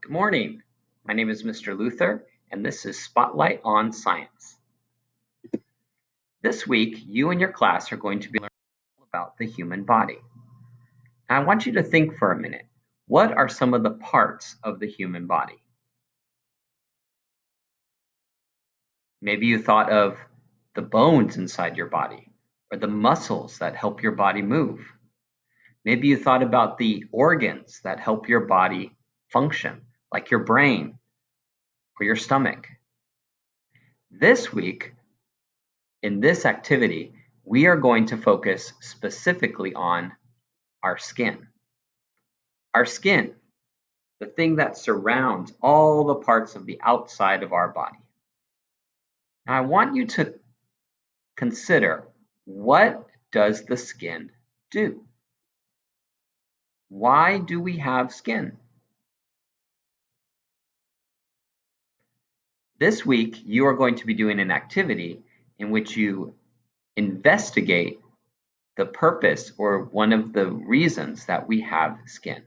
Good morning. My name is Mr. Luther, and this is Spotlight on Science. This week, you and your class are going to be learning about the human body. Now, I want you to think for a minute. What are some of the parts of the human body? Maybe you thought of the bones inside your body, or the muscles that help your body move. Maybe you thought about the organs that help your body function, like your brain or your stomach. This week, in this activity, we are going to focus specifically on our skin. Our skin, the thing that surrounds all the parts of the outside of our body. Now, I want you to consider, what does the skin do? Why do we have skin? This week, you are going to be doing an activity in which you investigate the purpose or one of the reasons that we have skin.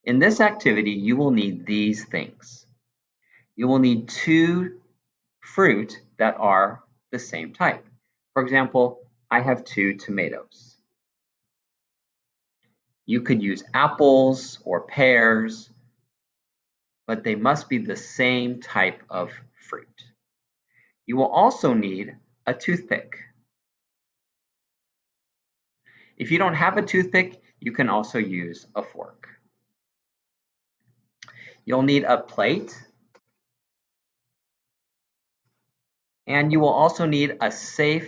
In this activity, you will need these things. You will need two fruit that are the same type. For example, I have two tomatoes. You could use apples or pears, but they must be the same type of fruit. You will also need a toothpick. If you don't have a toothpick, you can also use a fork. You'll need a plate, and you will also need a safe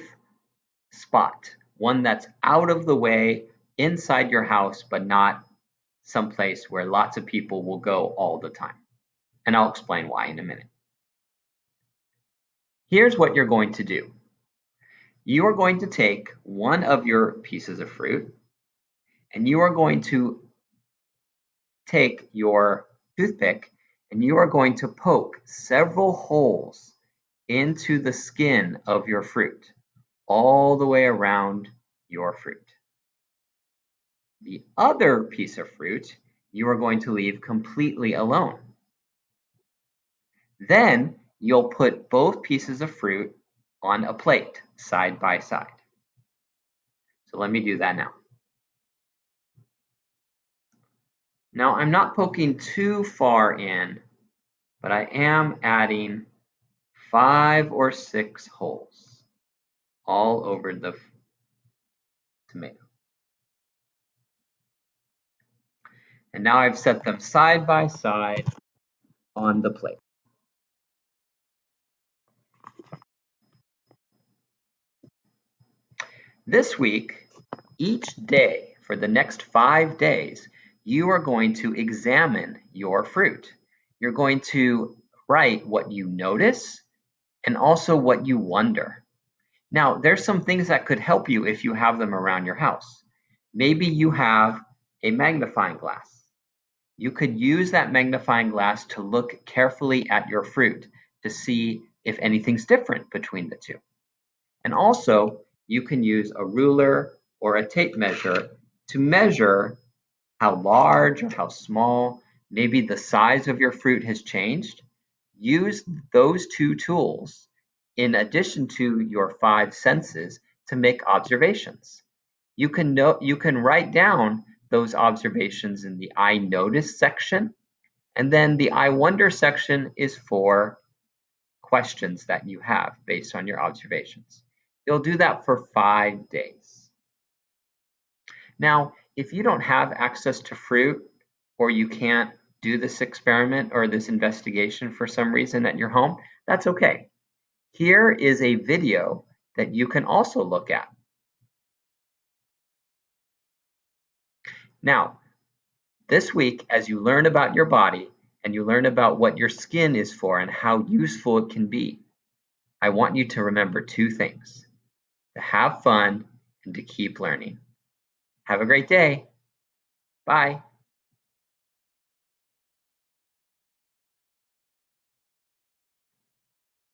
spot, one that's out of the way inside your house, but not someplace where lots of people will go all the time. And I'll explain why in a minute. Here's what you're going to do. You are going to take one of your pieces of fruit, and you are going to take your toothpick, and you are going to poke several holes into the skin of your fruit, all the way around your fruit. The other piece of fruit you are going to leave completely alone. Then you'll put both pieces of fruit on a plate side by side. So let me do that now. Now I'm not poking too far in, but I am adding 5 or 6 holes all over the tomato. And now I've set them side by side on the plate. This week, each day for the next 5 days, you are going to examine your fruit. You're going to write what you notice and also what you wonder. Now, there's some things that could help you if you have them around your house. Maybe you have a magnifying glass. You could use that magnifying glass to look carefully at your fruit to see if anything's different between the two. And also, you can use a ruler or a tape measure to measure how large or how small, maybe the size of your fruit has changed. Use those two tools in addition to your 5 senses to make observations. You can write down those observations in the I notice section, and then the I wonder section is for questions that you have based on your observations. You'll do that for 5 days. Now, if you don't have access to fruit, or you can't do this experiment or this investigation for some reason at your home, that's okay. Here is a video that you can also look at. Now, this week, as you learn about your body and you learn about what your skin is for and how useful it can be, I want you to remember 2 things: to have fun and to keep learning. Have a great day. Bye.